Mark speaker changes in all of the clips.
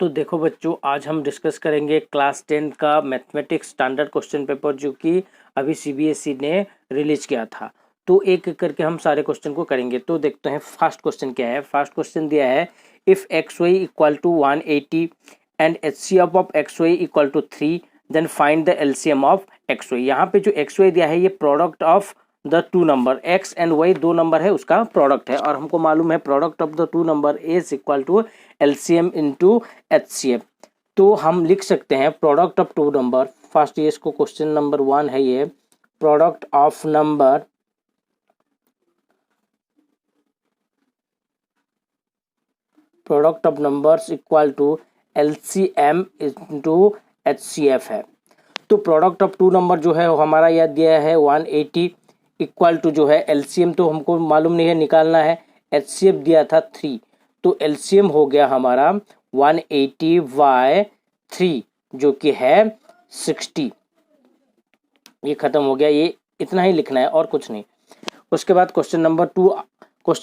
Speaker 1: तो देखो बच्चों, आज हम डिस्कस करेंगे क्लास 10 का मैथमेटिक्स स्टैंडर्ड क्वेश्चन पेपर जो कि अभी सीबीएसई ने रिलीज किया था। तो एक एक करके हम सारे क्वेश्चन को करेंगे। तो देखते हैं फर्स्ट क्वेश्चन क्या है। फर्स्ट क्वेश्चन दिया है if X Y equal to 180 and HCF of X Y equal to 3 then find the LCM of X Y. यहाँ पे जो एक्स वाई दिया है ये product of the two number X and Y, दो number है उसका प्रोडक्ट है, और हमको मालूम है product of the two number is equal to LCM into HCF. तो हम लिख सकते हैं product of to number. First ये इसको क्वेश्चन नंबर 1 है, ये product of numbers equal to LCM into HCF है। तो प्रोडक्ट ऑफ टू नंबर जो है वो हमारा याद दिया है 180 इक्वल टू जो है एलसीएम तो हमको मालूम नहीं है, निकालना है। एचसीएफ दिया था 3, तो एलसीएम हो गया हमारा 180 बाय 3 जो कि है 60। ये खत्म हो गया, ये इतना ही लिखना है और कुछ नहीं। उसके बाद क्वेश्चन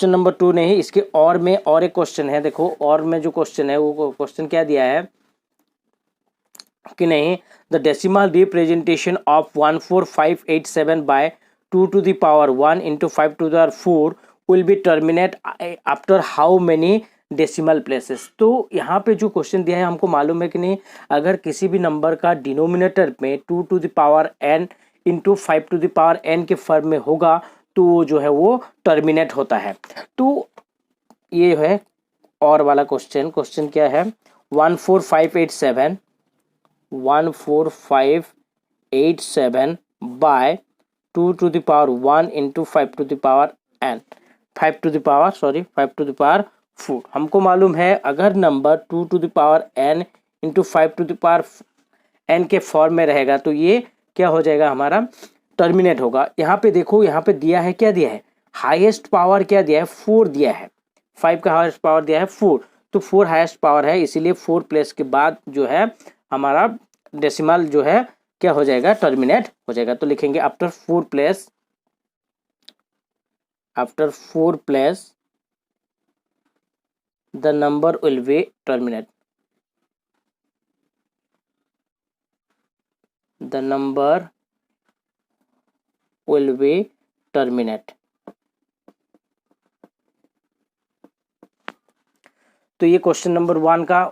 Speaker 1: नंबर 2 नहीं, इसके और में और एक क्वेश्चन है। देखो और में जो क्वेश्चन है वो क्वेश्चन क्या दिया है कि नहीं, the decimal representation of 14587 by 2 to the power 1 into 5 to the 4 will be terminate after how many decimal places. तो यहाँ पे जो क्वेश्चन दिया है हमको मालूम है कि नहीं, अगर किसी भी नंबर का डिनोमिनेटर में 2 to the power n into 5 to the power n के फॉर्म में होगा तो जो है वो टर्मिनेट होता है। तो ये है और वाला क्वेश्चन क्या है, 14587 by 2 to the power 1 into 5 to the power n 5 to the power 4। हमको मालूम है अगर number 2 to the power n into 5 to the power n के फॉर्म में रहेगा तो ये क्या हो जाएगा, हमारा टर्मिनेट होगा। यहाँ पे देखो, यहाँ पे दिया है, क्या दिया है, हाईएस्ट पावर क्या दिया है, 4 दिया है। 5 का हाईएस्ट पावर दिया है 4, तो 4 हाईएस्ट पावर है, इसीलिए 4 प्लेस के बाद जो है हमारा डेसिमल जो है क्या हो जाएगा, टर्मिनेट हो जाएगा। तो लिखेंगे after 4 place the number will be terminate. The number will be terminate. तो ये क्वेश्चन नंबर 1 का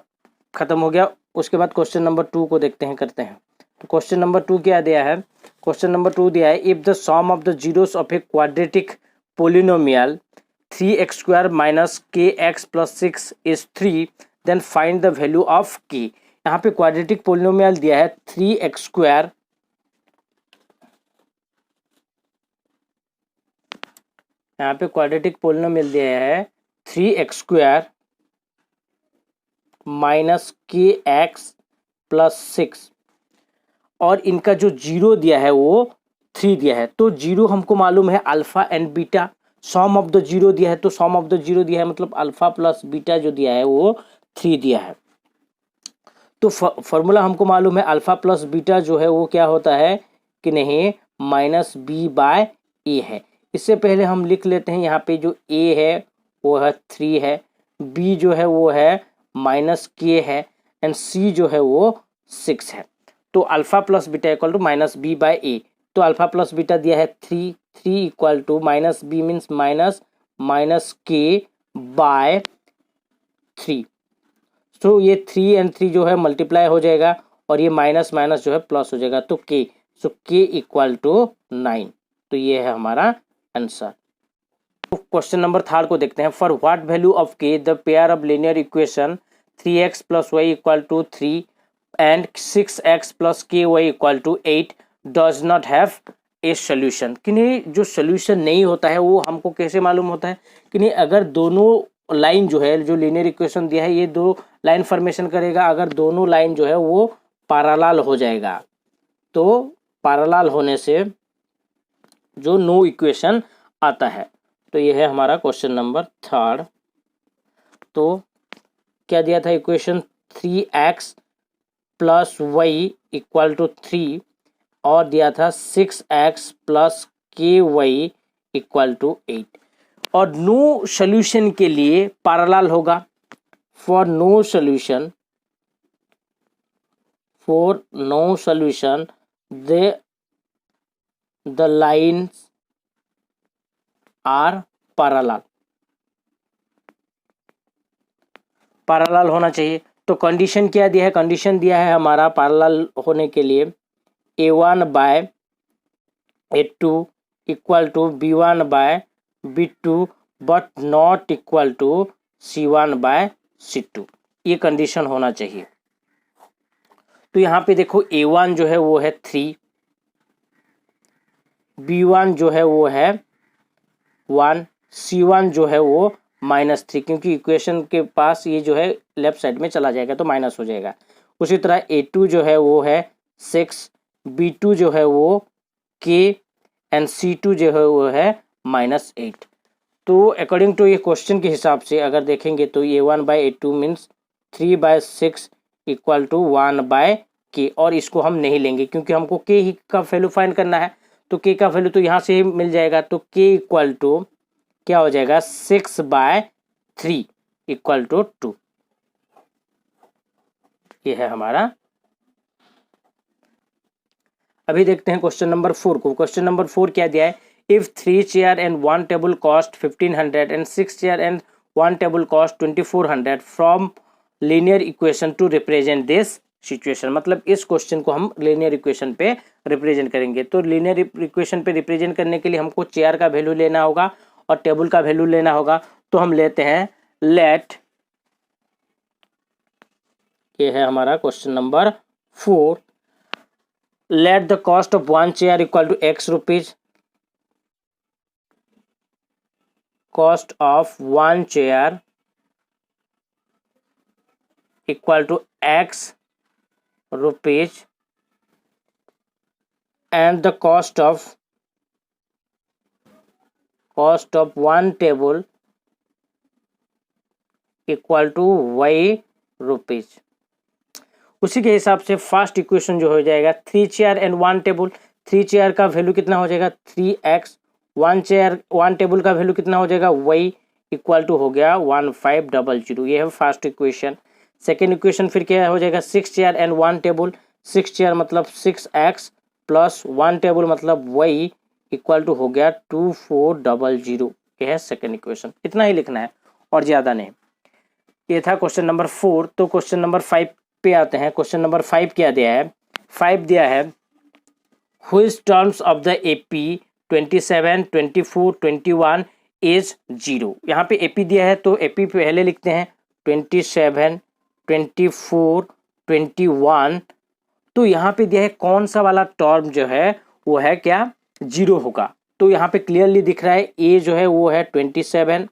Speaker 1: खत्म हो गया। उसके बाद क्वेश्चन नंबर 2 को देखते हैं, करते हैं। तो क्वेश्चन नंबर 2 क्या दिया है, क्वेश्चन नंबर 2 दिया है if the sum of the zeros of a quadratic polynomial 3x² minus kx plus 6 is 3 then find the value of k। यहाँ पे क्वाड्रेटिक पोलिनोमियल दिया है 3x², यहाँ पे क्वाड्रेटिक पोलिनोमियल दिया है 3x² माइनस kx प्लस 6 और इनका जो जीरो दिया है वो 3 दिया है। तो जीरो हमको मालूम है alpha and beta, sum of the zero दिया है तो सम ऑफ द जीरो दिया है, मतलब अल्फा प्लस बीटा जो दिया है वो 3 दिया है। तो फॉर्मूला हमको मालूम है अल्फा प्लस बीटा जो है वो क्या होता है कि नहीं, माइनस बी बाय ए है। इससे पहले हम लिख लेते हैं, यहाँ पे जो ए है वो है 3 है, बी जो है वो है माइनस के है, एंड सी जो है वो 6 है। तो alpha plus beta equal to minus b by a. तो अल्फा प्लस बीटा दिया है 3 equal to minus b means minus k by 3। तो ये 3 एंड 3 जो है मल्टीप्लाई हो जाएगा और ये माइनस माइनस जो है प्लस हो जाएगा, तो के, सो के इक्वल टू 9। तो ये है हमारा आंसर। क्वेश्चन नंबर 3 को देखते हैं। फॉर व्हाट वैल्यू ऑफ के the pair of linear equation 3x plus Y equal to 3 and 6x plus k y equal to 8 does not have a solution. कि नहीं, जो सोल्यूशन नहीं होता है वो हमको कैसे मालूम होता है कि नहीं, अगर दोनों लाइन जो है, जो लीनियर इक्वेशन दिया है ये दो लाइन फॉर्मेशन करेगा, अगर दोनों लाइन जो है वो पैरेलल हो जाएगा तो पैरेलल होने से जो नो इक्वेशन आता है। तो ये है हमारा क्वेश्चन नंबर 3। तो क्या दिया था equation, 3x plus Y equal to 3 और दिया था 6x plus k y equal to 8, और नो सोल्यूशन के लिए पैरेलल होगा। For no solution for no solution the lines are parallel होना चाहिए। तो कंडीशन क्या दिया है, कंडीशन दिया है हमारा पैरेलल होने के लिए A1 by A2 equal to B1 by B2 but not equal to C1 by C2, ये कंडीशन होना चाहिए। तो यहाँ पे देखो A1 जो है वो है 3, B1 जो है वो है 1, C1 जो है वो -3, क्योंकि इक्वेशन के पास ये जो है लेफ्ट साइड में चला जाएगा तो माइनस हो जाएगा। उसी तरह A2 जो है वो है 6, B2 जो है वो K एंड C2 जो है वो है -8। तो अकॉर्डिंग टू ये क्वेश्चन के हिसाब से अगर देखेंगे तो A1 by A2 means 3/6 equal to 1/K, और इसको हम नहीं लेंगे क्योंकि हमको K ही का वैल्यू फाइंड करना है। तो K का वैल्यू तो यहाँ से ही मिल जाएगा, तो K इक्वल टू क्या हो जाएगा 6/3 इक्वल टू 2, ये है हमारा। अभी देखते हैं क्वेश्चन नंबर 4 को। क्वेश्चन नंबर 4 क्या दिया है, if 3 chair and 1 table cost 1500 and 6 chair and 1 table cost 2400 from linear equation two represent this situation. मतलब इस क्वेश्चन को हम लीनियर इक्वेशन पे रिप्रेजेंट करेंगे। तो लीनियर इक्वेशन पे रिप्रेजेंट करने के लिए हमको चेयर का वैल्यू लेना होगा और टेबल का वैल्यू लेना होगा। तो हम लेते हैं लेट, ये है हमारा question number 4, let the cost of 1 chair equal to x rupees, cost of 1 chair equal to x rupees and the cost of 1 table equal to y rupees। उसी के हिसाब से फर्स्ट इक्वेशन जो हो जाएगा 3 चेयर एंड 1 टेबल, 3 चेयर का value कितना हो जाएगा 3x, 1 टेबल का वैल्यू कितना हो जाएगा y इक्वल टू हो गया 1500, ये है फर्स्ट इक्वेशन। सेकेंड इक्वेशन फिर क्या हो जाएगा 6 चेयर एंड 1 टेबल, 6 चेयर मतलब 6x प्लस 1 टेबल मतलब y इक्वल टू हो गया 2400, ये है सेकेंड इक्वेशन। इतना ही लिखना है और ज़्यादा नहीं। ये था क्वेश्चन नंबर 4। तो क्वेश्चन नंबर 5 पे आते हैं। क्वेश्चन नंबर 5 क्या दिया है, 5 दिया है which terms of the AP 27, 24, 21 is 0। यहाँ पे AP दिया है तो AP पहले लिखते हैं 27, 24, 21। तो यहाँ पे दिया है कौन सा वाला टर्म जो है वो है क्या 0 होगा। तो यहाँ पे क्लियरली दिख रहा है A जो है वो है 27,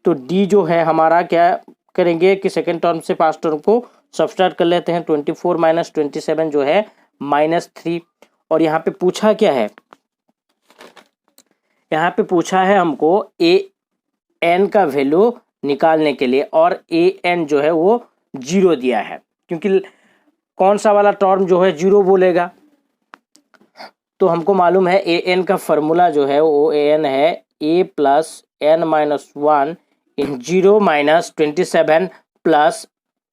Speaker 1: तो D जो है हमारा क्या करेंगे कि सेकेंड टर्म से फर्स्ट टर्म को सब्सट्रैक्ट कर लेते हैं। 24 माइनस 27 जो है -3। और यहाँ पे पूछा क्या है, यहाँ पे पूछा है हमको AN का वैल्यू निकालने के लिए, और AN जो है वो 0 दिया है क्योंकि कौन सा वाला टर्म जो है 0 बोलेगा। तो हमको मालूम है AN का फॉर्मूला जो है वो AN है A plus n-1 in 0 minus 27 plus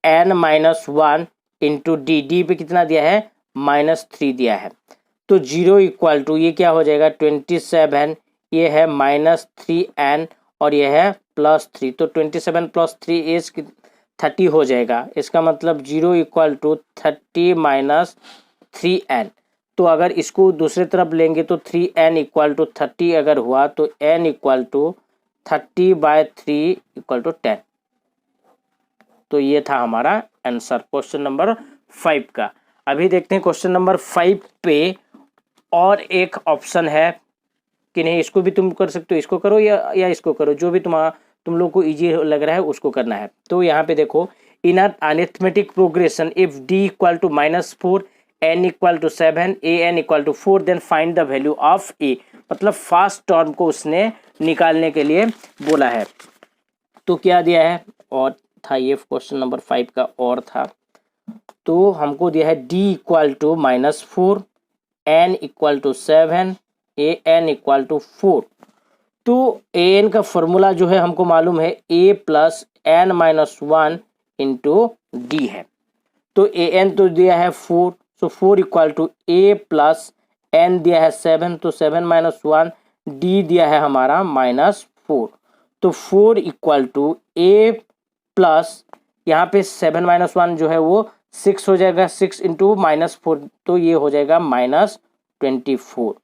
Speaker 1: n-1 into D पे कितना दिया है -3 दिया है। तो 0 इक्वल टू ये क्या हो जाएगा 27, ये है -3n और ये है +3। तो 27 + 3 इज 30 हो जाएगा। इसका मतलब 0 इक्वल टू 30 माइनस 3n। तो अगर इसको दूसरे तरफ लेंगे तो 3n इक्वल टू 30 अगर हुआ तो n equal to 30/3 equal to 10। तो ये था हमारा आंसर क्वेश्चन नंबर 5 का। अभी देखते हैं क्वेश्चन नंबर 5 पे और एक ऑप्शन है कि नहीं, इसको भी तुम कर सकते हो, इसको करो या इसको करो, जो भी तुम लोग को इजी लग रहा है उसको करना है। तो यहाँ पे देखो in arithmetic progression if d equal to -4, n equal to 7, an equal to 4 then find the value of a। मतलब फर्स्ट टर्म को उसने निकालने के लिए बोला है। तो क्या दिया है और था, ये क्वेश्चन नंबर 5 का और था। तो हमको दिया है d equal to -4, n equal to 7, an equal to 4। तो an का फॉर्मूला जो है हमको मालूम है a plus n-1 into D है। तो ए एन तो दिया है 4, so 4 equal to A plus N दिया है 7, तो 7 माइनस 1, डी दिया है हमारा -4, तो 4 इक्वल टू ए प्लस यहाँ पे 7 माइनस 1 जो है वो 6 हो जाएगा, 6 इंटू -4, तो ये हो जाएगा -24।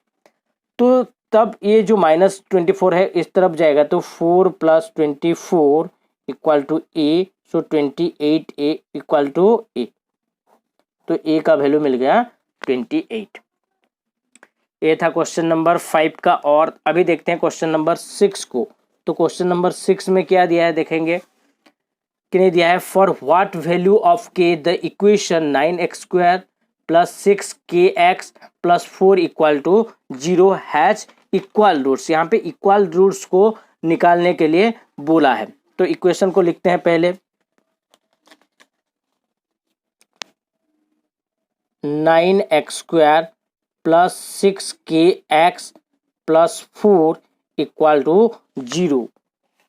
Speaker 1: तो तब ये जो -24 है इस तरफ जाएगा, तो 4 plus 24 equal to a, so 28 a equal to a, तो ए का वैल्यू मिल गया 28। ये था क्वेश्चन नंबर 5 का। और अभी देखते हैं क्वेश्चन नंबर 6 को। तो क्वेश्चन नंबर 6 में क्या दिया है देखेंगे, कितने दिया है, फॉर व्हाट वैल्यू ऑफ के the equation 9x² plus 6kx plus 4 equal to 0 has equal roots. यहाँ पे इक्वल रूट्स को निकालने के लिए बोला है। तो इक्वेशन को लिखते हैं पहले, 9x² plus 6kx plus 4 equal to 0।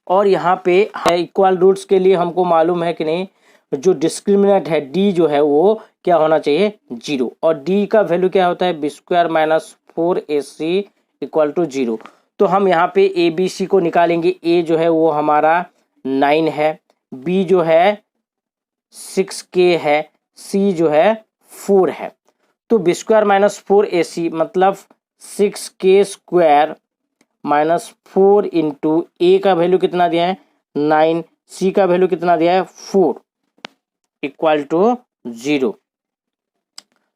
Speaker 1: और यहाँ पे इक्वल रूट्स के लिए हमको मालूम है कि नहीं, जो डिस्क्रिमिनेंट है डी जो है वो क्या होना चाहिए, 0। और डी का वैल्यू क्या होता है, b² minus 4ac equal to 0। तो हम यहाँ पे ए बी सी को निकालेंगे। ए जो है वो हमारा 9 है, बी जो है 6k है, सी जो है 4 है। तो b² माइनस 4ac मतलब 6k² माइनस 4 इंटू ए का वैल्यू कितना दिया है 9, सी का वैल्यू कितना दिया है 4 इक्वल टू 0।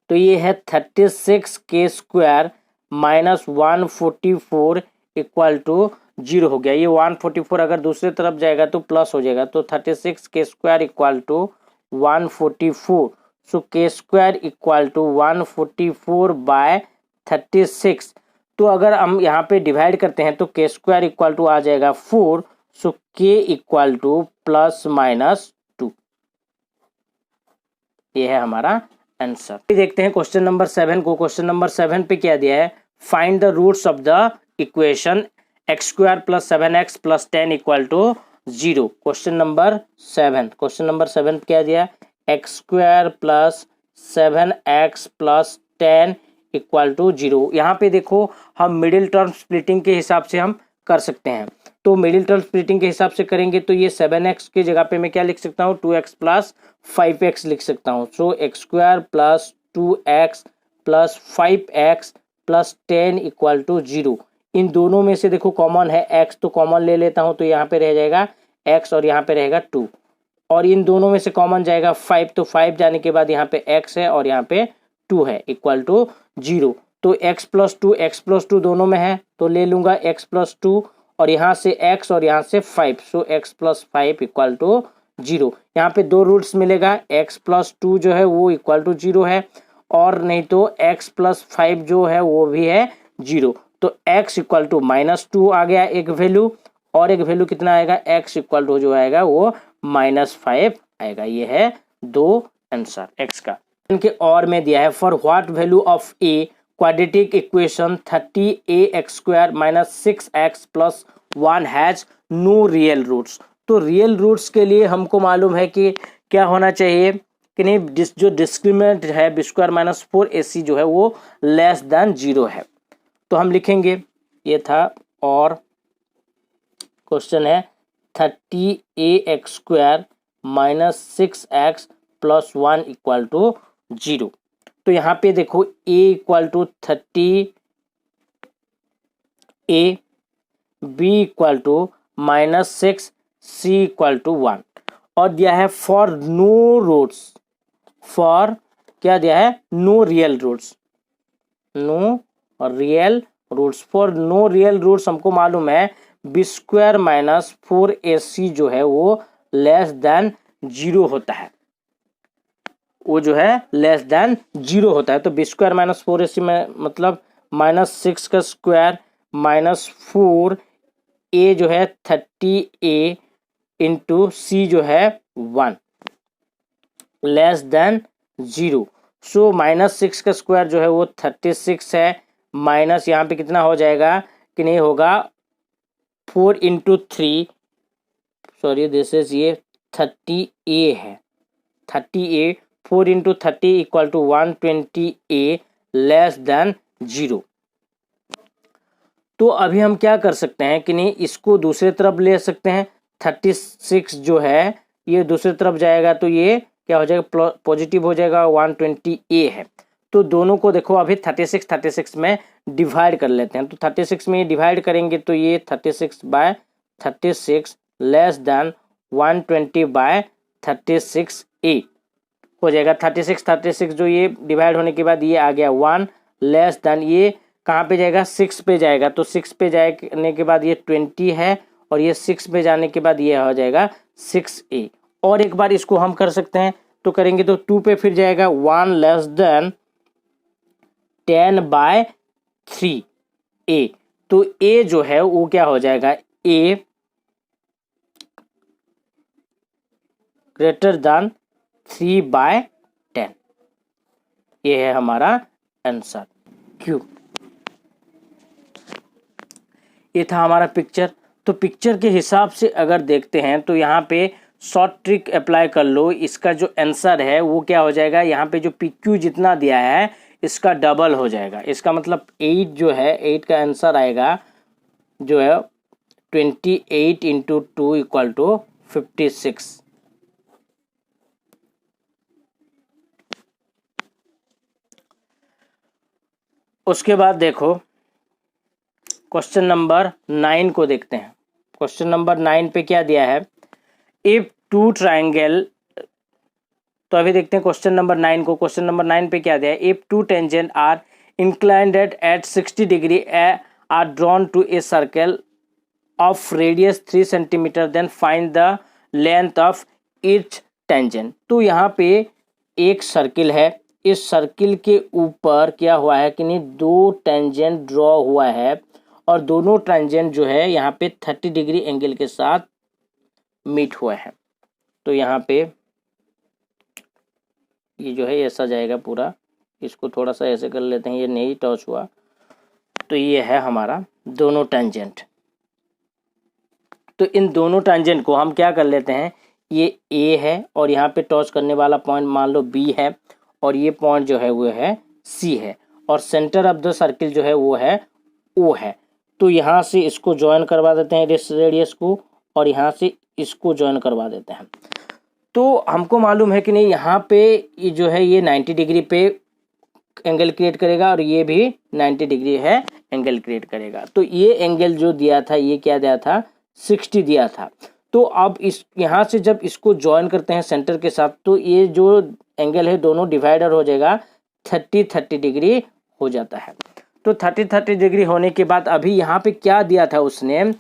Speaker 1: तो ये है 36k² माइनस 144 इक्वल टू 0 हो गया। ये 144 अगर दूसरे तरफ जाएगा तो प्लस हो जाएगा, तो 36k² equal to 144, so k² equal to 144 by 36। तो अगर हम यहाँ पे डिवाइड करते हैं तो k² इक्वल टू आ जाएगा 4, सो k equal two plus minus 2। ये है हमारा आंसर। देखते हैं क्वेश्चन नंबर 7 को। क्वेश्चन नंबर 7 पे क्या दिया है, find the roots of the equation x² plus 7x plus 10 equal to 0। Question number 7 क्या दिया, x² plus 7x plus 10 equal to 0। यहाँ पे देखो हम मिडिल टर्म स्प्लिटिंग के हिसाब से हम कर सकते हैं। तो मिडिल टर्म स्प्लिटिंग के हिसाब से करेंगे तो ये 7x की जगह पे मैं क्या लिख सकता हूँ, 2x प्लस 5x लिख सकता हूँ। So x² plus 2x plus 5x plus 10 equal to 0। इन दोनों में से देखो कॉमन है x, तो कॉमन ले लेता हूँ, तो यहाँ पे रह जाएगा x और यहाँ पे रहेगा 2। और इन दोनों में से कॉमन जाएगा 5, तो 5 जाने के बाद यहाँ पे x है और यहाँ पे 2 है इक्वल टू 0। तो x प्लस 2 दोनों में है, तो ले लूंगा x प्लस 2 और यहाँ से x और यहाँ से 5, सो x प्लस 5 इक्वल टू 0। यहाँ पे दो रूट्स मिलेगा, x प्लस 2 जो है वो इक्वल टू 0 है, और नहीं तो x प्लस 5 जो है वो भी है 0। तो x इक्वल टू -2 आ गया एक वैल्यू, और एक वैल्यू कितना आएगा, x इक्वल टू जो आएगा वो -5 आएगा। ये है दो आंसर x का। इनके और में दिया है, for what value of a quadratic equation 30ax² minus 6x plus 1 has no real roots. तो रियल रूट्स के लिए हमको मालूम है कि क्या होना चाहिए कि नहीं, जो डिस्क्रिमिनेंट है b² माइनस 4ac जो है वो लेस देन 0 है। तो हम लिखेंगे, ये था, और क्वेश्चन है 30ax² minus 6x plus 1 equal to 0। तो यहाँ पे देखो a equal to 30a, b equal to -6, c equal to 1, और दिया है फॉर नो रूट्स, फॉर क्या दिया है, no real roots, for no real roots हमको मालूम है b² माइनस 4ac जो है वो लेस देन 0 होता है, वो जो है लेस देन 0 होता है। तो b² माइनस 4ac में मतलब -6 का स्क्वायर माइनस 4, a जो है 30a इंटू c जो है 1 लेस देन 0। सो -6 का स्क्वायर जो है वो 36 है, माइनस यहाँ पे कितना हो जाएगा कि नहीं होगा 4 इंटू 3, सॉरी दिस इज ये 30a है, 30a, 4 into 30 equal to 120A less than 0। तो अभी हम क्या कर सकते हैं कि नहीं, इसको दूसरे तरफ ले सकते हैं। 36 जो है ये दूसरे तरफ जाएगा तो ये क्या हो जाएगा, पॉजिटिव हो जाएगा, 120A है। तो दोनों को देखो अभी 36 में डिवाइड कर लेते हैं। तो 36 में डिवाइड करेंगे तो ये 36/36 लेस देन 120/36A हो जाएगा। 36 जो ये डिवाइड होने के बाद ये आ गया 1 लेस देन, ये कहाँ पे जाएगा, 6 पे जाएगा। तो 6 पे जाने के बाद ये 20 है और ये 6 पे जाने के बाद ये हो जाएगा 6A। और एक बार इसको हम कर सकते हैं, तो करेंगे तो 2 पे फिर जाएगा 1 लेस देन 10/3A। तो A जो है वो क्या हो जाएगा, A ग्रेटर देन 3/10। ये है हमारा आंसर क्यों। ये था हमारा पिक्चर। तो पिक्चर के हिसाब से अगर देखते हैं तो यहाँ पे शॉर्ट ट्रिक अप्लाई कर लो। इसका जो आंसर है वो क्या हो जाएगा, यहाँ पे जो PQ जितना दिया है इसका डबल हो जाएगा। इसका मतलब 8 जो है, 8 का आंसर आएगा जो है 28 इंटू 2 इक्वल टू 56। उसके बाद देखो क्वेश्चन नंबर 9 को देखते हैं। क्वेश्चन नंबर 9 पे क्या दिया है, इफ टू ट्राइंगल। तो अभी देखते हैं क्वेश्चन नंबर 9 को। क्वेश्चन नंबर 9 पे क्या दिया है, if two tangent are inclined at 60 degree are drawn to a circle of radius 3 centimetre, then find the length of each tangent. तो यहाँ पे एक सर्किल है, इस सर्किल के ऊपर क्या हुआ है कि नहीं, 2 टेंजेंट ड्रॉ हुआ है और दोनों टेंजेंट जो है यहाँ पे 30 डिग्री एंगल के साथ मीट हुआ है। तो यहाँ पे ये जो है ऐसा जाएगा पूरा, इसको थोड़ा सा ऐसे कर लेते हैं, ये नहीं टच हुआ। तो ये है हमारा दोनों टेंजेंट। तो इन दोनों टेंजेंट को हम क्या कर लेते हैं, ये A है और यहाँ पे टच करने वाला पॉइंट मान लो B है और ये पॉइंट जो है वो है C है और सेंटर ऑफ द सर्किल जो है वो है O है। तो यहाँ से इसको ज्वाइन करवा देते हैं इस रेडियस को और यहाँ से इसको ज्वाइन करवा देते हैं। तो हमको मालूम है कि नहीं, यहाँ पे ये जो है ये 90 डिग्री पे एंगल क्रिएट करेगा और ये भी 90 डिग्री है एंगल क्रिएट करेगा। तो ये एंगल जो दिया था ये क्या दिया था, 60 दिया था। तो अब इस यहाँ से जब इसको ज्वाइन करते हैं सेंटर के साथ तो ये जो एंगल है दोनों डिवाइडर हो जाएगा, 30 डिग्री हो जाता है। तो 30 डिग्री होने के बाद अभी यहाँ पे क्या दिया था उसने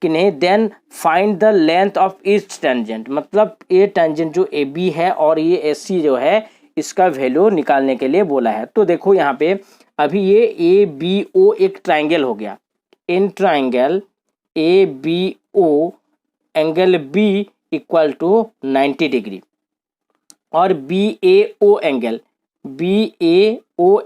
Speaker 1: कि नहीं, then find the length of each tangent. मतलब ये टेंजेंट जो AB है और ये AC जो है इसका वैल्यू निकालने के लिए बोला है। तो देखो यहाँ पे अभी ये ABO एक ट्राइंगल हो गया। In triangle ABO angle B equal to 90 degree और BAO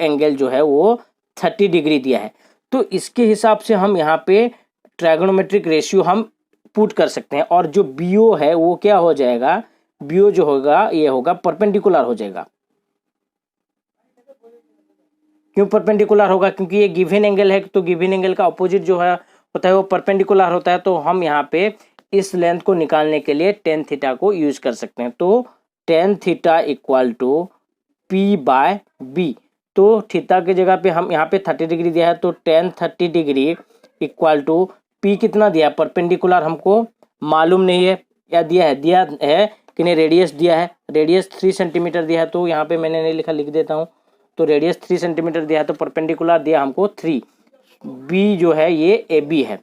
Speaker 1: एंगल जो है वो 30 डिग्री दिया है। तो इसके हिसाब से हम यहाँ पे ट्रायगोनोमेट्रिक रेशियो हम पुट कर सकते हैं और जो BO है वो क्या हो जाएगा, BO जो होगा ये होगा परपेंडिकुलर हो जाएगा। क्यों परपेंडिकुलर होगा, क्योंकि ये गिवन एंगल है तो गिवन एंगल का अपोजिट जो है होता है वो परपेंडिकुलर होता है। तो हम यहाँ पे इस लेंथ को निकालने के लिए tan थीटा को यूज कर सकते हैं। तो tan theta equal to P/B। तो थीटा की जगह पे हम यहाँ पे 30 डिग्री दिया है तो tan 30 degree equal to P कितना दिया, परपेंडिकुलर हमको मालूम नहीं है या दिया है कि नहीं, रेडियस दिया है, रेडियस 3 सेंटीमीटर दिया है। तो यहाँ पे मैंने नहीं लिखा, लिख देता हूँ। तो रेडियस 3 सेंटीमीटर दिया है तो परपेंडिकुलर दिया हमको 3। B जो है ये AB है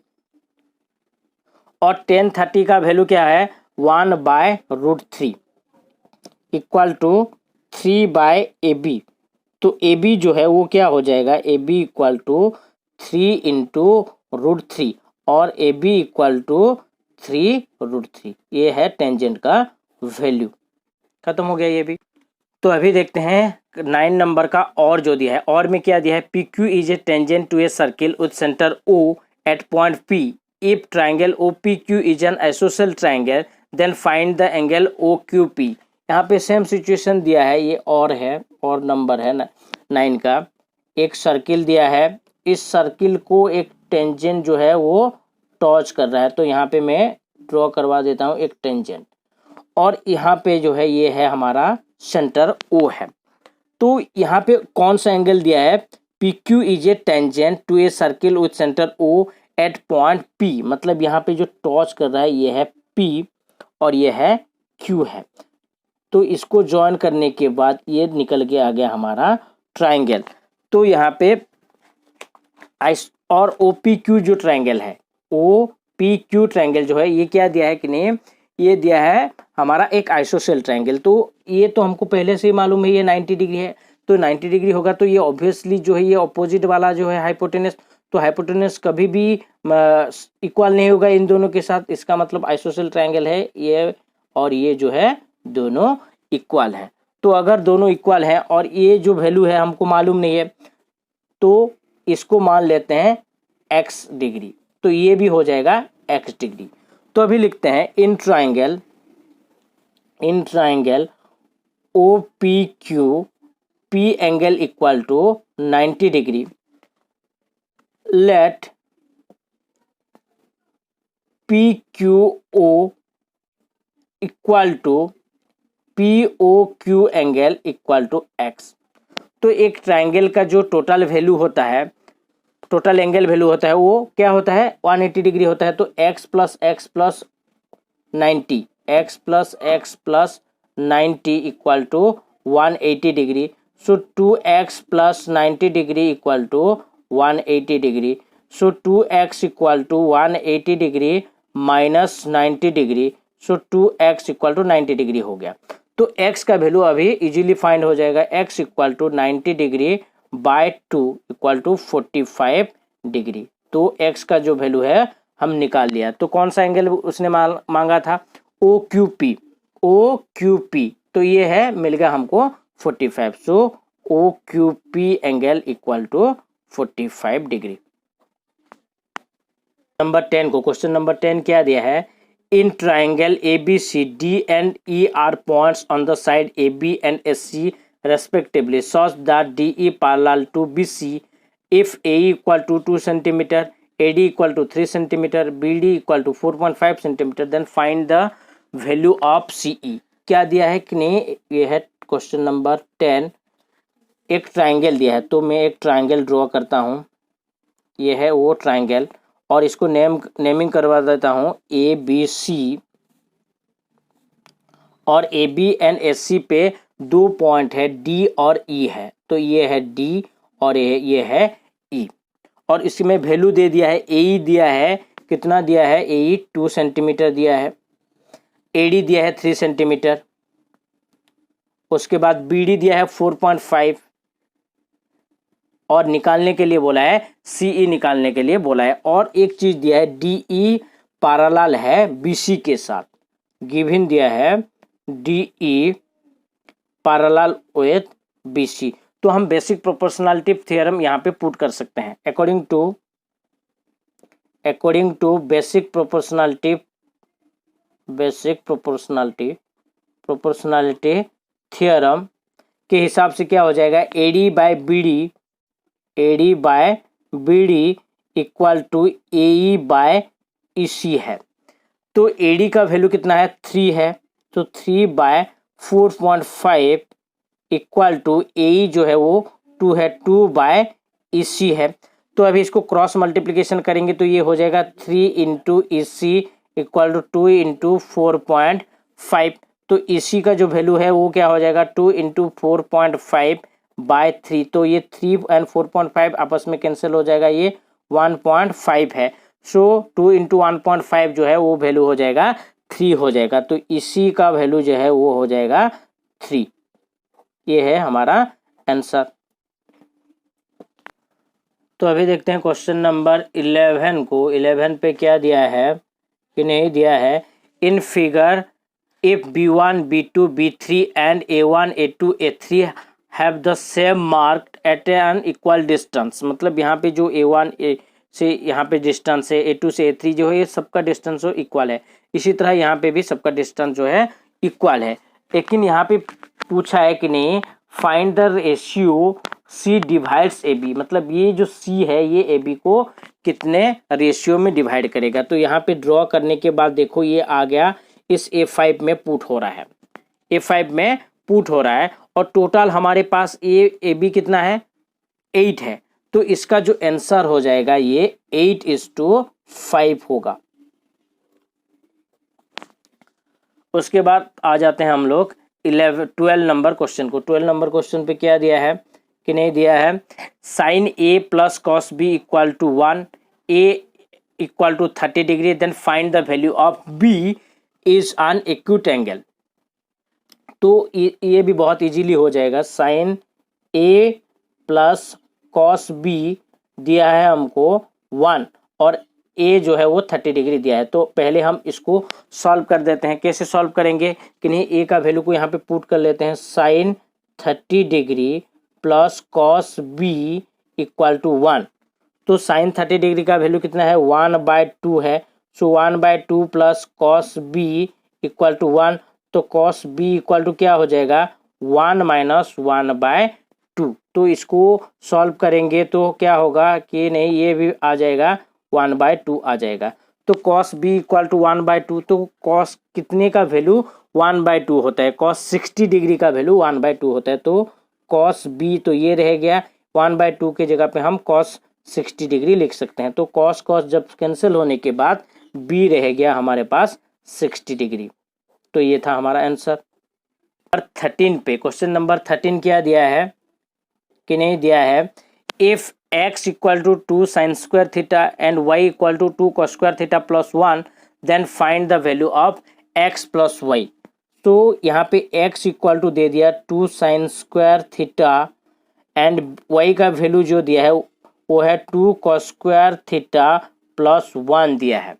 Speaker 1: और tan 30 का वैल्यू क्या है, 1/√3 इक्वल टू 3/AB। तो AB जो है वो क्या हो जाएगा, AB इक्वल टू 3 इंटू √3 और AB इक्वल टू 3√3। ये है टेंजेंट का वैल्यू। खत्म हो गया ये भी। तो अभी देखते हैं 9 नंबर का और जो दिया है। और में क्या दिया है, PQ is a tangent to a circle with centre O at point P। If triangle OPQ is an isosceles triangle then find the angle OQP। यहाँ पे सेम सिचुएशन दिया है, ये और नंबर है 9 का। एक सर्किल दिया है, इस सर्किल को एक टेंजेंट जो है वो टच कर रहा है, तो यहाँ पे मैं ड्रॉ करवा देता हूँ एक टेंजेंट, और यहाँ पे जो है ये है हमारा सेंटर O है। तो यहाँ पे कौन सा एंगल दिया है, PQ is a tangent to a circle with centre O at point P, मतलब यहाँ पे जो टच कर रहा है ये है P और ये है Q है। तो इसको ज्वाइन करने के बाद ये निकल के आ गया हमारा ट्राइंगल। तो यहाँ पे और OPQ जो ट्राइंगल है, OPQ ट्राइंगल जो है ये क्या दिया है कि नहीं, ये दिया है हमारा एक आइसोसेल ट्राइंगल। तो ये तो हमको पहले से ही मालूम है ये 90 डिग्री है, तो 90 डिग्री होगा तो ये ऑब्वियसली जो है ये अपोजिट वाला जो है हाइपोटेनस, तो हाइपोटेनस कभी भी इक्वल नहीं होगा इन दोनों के साथ, इसका मतलब आइसोसेल ट्राइंगल है ये, और ये जो है दोनों इक्वल है। तो अगर दोनों इक्वल है और ये जो वैल्यू है हमको मालूम नहीं है, तो इसको मान लेते हैं x डिग्री, तो ये भी हो जाएगा x डिग्री। तो अभी लिखते हैं in triangle OPQ P angle equal to 90 degree, let PQO equal to POQ angle equal to x। तो एक ट्राइंगल का जो टोटल वैल्यू होता है, टोटल एंगल वैल्यू होता है वो क्या होता है, 180 डिग्री होता है। तो x plus 90 equal to 180 degree. So 2x plus 90 degree equal to 180 degree. So 2x equal to 180 degree minus 90 degree, so 2x equal to 90 degree हो गया। तो x का वैल्यू अभी इजीली फाइंड हो जाएगा, x equal to 90 degree by 2 equal to 45 degree. तो x का जो वैल्यू है हम निकाल लिया। तो कौन सा एंगल उसने मांगा था, OQP, तो ये है मिल गया हमको 45। So OQP angle equal to 45 degree. Number 10 को, क्वेश्चन नंबर 10 क्या दिया है, in triangle ABC D and E are points on the side AB and SC respectively such that DE parallel to BC if AE equal to 2 cm, AD equal to 3 cm, BD equal to 4.5 cm, then find the value of CE। क्या दिया है कि नहीं, ये है question number 10। एक triangle दिया है, तो मैं एक ट्राइंगल ड्रॉ करता हूँ, ये है वो ट्राइंगल, और इसको नेमिंग करवा देता हूँ ABC, और AB एंड SC पे 2 पॉइंट है D और E है, तो ये है D और ये है E, और इसमें वैल्यू दे दिया है, AE दिया है कितना दिया है, AE 2 सेंटीमीटर दिया है, AD दिया है 3 सेंटीमीटर, उसके बाद BD दिया है 4.5, और निकालने के लिए बोला है CE निकालने के लिए बोला है, और एक चीज दिया है DE पैरेलल है BC के साथ, गिवन दिया है DE पैरेलल विथ BC। तो हम बेसिक प्रोपोर्शनलिटी थ्योरम यहाँ पे पुट कर सकते हैं। According to basic proportionality theorem के हिसाब से क्या हो जाएगा, AD by BD equal to AE by EC है। तो AD का वैल्यू कितना है, 3 है, तो 3 बाय 4.5 इक्वल टू AE जो है वो 2 है, 2 बाय EC है। तो अभी इसको क्रॉस मल्टीप्लिकेशन करेंगे तो ये हो जाएगा 3 into EC equal to 2 into 4.5। तो EC का जो वैल्यू है वो क्या हो जाएगा, 2 इंटू 4.5 बाय 3। तो ये 3 एंड 4.5 आपस में कैंसिल हो जाएगा, ये 1.5 है। सो 2 इंटू 1.5 जो है वो वैल्यू हो जाएगा 3 हो जाएगा। तो इसी का वैल्यू जो है वो हो जाएगा 3। ये है हमारा आंसर। तो अभी देखते हैं क्वेश्चन नंबर 11 को। 11 पे क्या दिया है कि नहीं दिया है, in figure if B1 B2 B3 and A1 A2 A3 have the same mark at an equal distance. मतलब यहाँ पे जो A1 से यहाँ पे डिस्टेंस है, A2 से A3 जो है ये सबका डिस्टेंस जो इक्वल है, इसी तरह यहाँ पे भी सबका डिस्टेंस जो है इक्वल है। लेकिन यहाँ पे पूछा है कि नहीं find the ratio C divides A B, मतलब ये जो सी है ये ए बी को कितने रेशियो में डिवाइड करेगा। तो यहाँ पे ड्रॉ करने के बाद देखो ये आ गया, इस A5 में पुट हो रहा है, A5 में पुट हो रहा है, और टोटल हमारे पास ए बी कितना है 8 है। तो इसका जो आंसर हो जाएगा ये 8:5 होगा। उसके बाद आ जाते हैं हम लोग 12 नंबर क्वेश्चन को। 12 नंबर क्वेश्चन पे क्या दिया है कि नहीं दिया है, sine A plus cos B equal to 1, A equal to 30 degree, then find the value of B is an acute angle. तो ये भी बहुत इजीली हो जाएगा। Sine A plus cos B दिया है हमको 1 और ए जो है वो 30 डिग्री दिया है। तो पहले हम इसको सॉल्व कर देते हैं। कैसे सॉल्व करेंगे कि नहीं, ए का वैल्यू को यहाँ पे पुट कर लेते हैं, sine 30 degree plus cos B equal to 1। तो साइन 30 डिग्री का वैल्यू कितना है 1/2 है। So 1/2 plus cos B equal to 1, तो कॉस बी इक्वल टू क्या हो जाएगा 1 - 1/2। तो इसको सॉल्व करेंगे तो क्या होगा कि नहीं, ये भी आ जाएगा 1/2 आ जाएगा। तो कॉस बी इक्वल टू 1/2, तो कॉस कितने का वैल्यू 1/2 होता है, कॉस 60 डिग्री का वैल्यू 1/2 होता है। तो कॉस बी तो ये रह गया, 1/2 की जगह पे हम कॉस 60 डिग्री लिख सकते हैं। तो कॉस कॉस जब कैंसिल होने के बाद बी रह गया हमारे पास 60 डिग्री। तो ये था हमारा आंसर। और 13 पे क्वेश्चन नंबर 13 क्या दिया है कि नहीं दिया है, if x equal to 2 sine square theta and y equal to 2 cos square theta plus 1, then find the value of x plus Y. तो यहाँ पे x इक्वल टू दे दिया 2 sine square theta and y का value जो दिया है वो है 2 कॉस स्क्वायर थीटा प्लस 1 दिया है।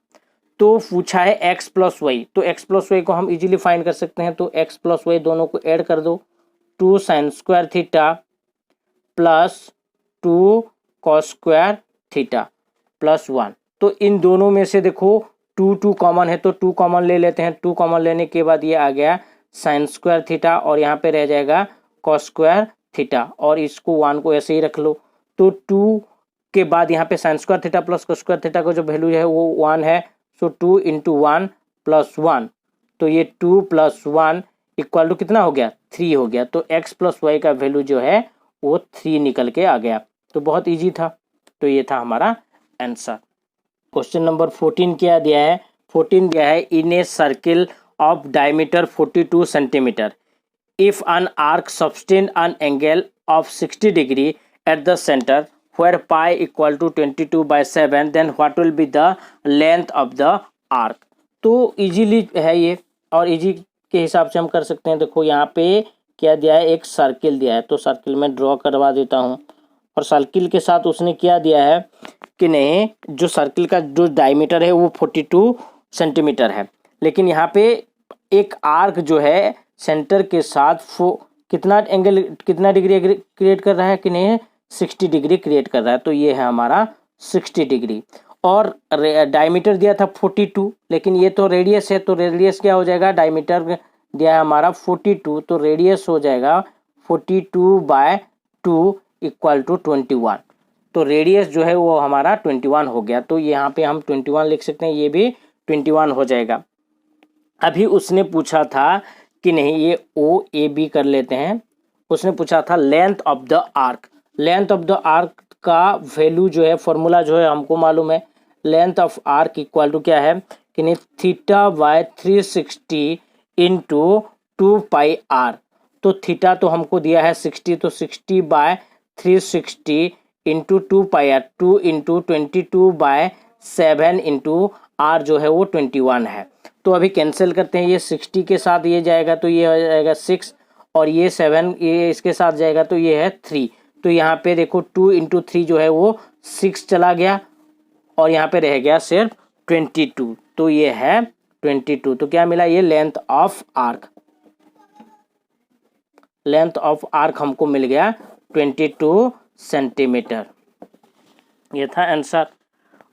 Speaker 1: तो पूछा है x प्लस वाई, तो x प्लस वाई को हम इजीली फाइंड कर सकते हैं। तो x प्लस वाई दोनों को ऐड कर दो, 2 sine square theta plus 2 cos square theta plus 1। तो इन दोनों में से देखो 2 कॉमन है, तो 2 कॉमन ले लेते हैं। 2 कॉमन लेने के बाद ये आ गया साइन स्क्वायर थीटा और यहाँ पे रह जाएगा कॉस स्क्वायर थीटा, और इसको 1 को ऐसे ही रख लो। तो 2 के बाद यहाँ पे sign square theta plus cos square theta का जो वैल्यू है वो 1 है। सो 2 × 1 + 1, तो ये 2 + 1 इक्वल टू कितना हो गया 3 हो गया। तो x प्लस वाई का वैल्यू जो है वो 3 निकल के आ गया। तो बहुत इजी था। तो ये था हमारा आंसर। क्वेश्चन नंबर 14 क्या दिया है, 14 दिया है in a circle of diameter 42 centimeter, if an arc sustain an angle of 60 degree at the center where pi equal to 22/7, then what will be the length of the arc। तो easily है ये, और easy के हिसाब से हम कर सकते हैं। देखो यहाँ पे क्या दिया है, एक सर्किल दिया है, तो सर्किल में ड्रॉ करवा देता हूँ। और सर्किल के साथ उसने क्या दिया है कि नहीं, जो सर्किल का जो डायमीटर है वो 42 सेंटीमीटर है, लेकिन यहाँ पे एक आर्क जो है सेंटर के साथ कितना एंगल कितना डिग्री क्रिएट कर रहा है कि नहीं 60 डिग्री क्रिएट कर रहा है। तो ये है हमारा 60 डिग्री। और डायमीटर दिया था 42, लेकिन ये तो रेडियस है, तो रेडियस क्या हो जाएगा, डायमीटर दिया है हमारा 42, तो रेडियस हो जाएगा 42/2 इक्वल टू 21। तो रेडियस जो है वो हमारा 21 हो गया। तो यहाँ पे हम 21 लिख सकते हैं, ये भी 21 हो जाएगा। अभी उसने पूछा था कि नहीं, ये OAB कर लेते हैं। उसने पूछा था length of the arc. Length of the arc का वैल्यू जो है, फॉर्मूला जो है हमको मालूम है, length of arc equal to क्या है कि नहीं θ/360 × 2πr। तो थीटा तो हमको दिया है 60, तो 60/360 × 2πr, 2 × 22/7 × r जो है वो 21 है। तो अभी कैंसिल करते हैं, ये 60 के साथ ये जाएगा तो ये हो जाएगा 6, और ये 7 ये इसके साथ जाएगा तो ये है 3। तो यहाँ पे देखो 2 × 3 जो है वो 6 चला गया, और यहाँ पे रह गया सिर्फ 22। तो ये है 22। तो क्या मिला, ये length of arc, length of arc हमको मिल गया 22 सेंटीमीटर। ये था आंसर।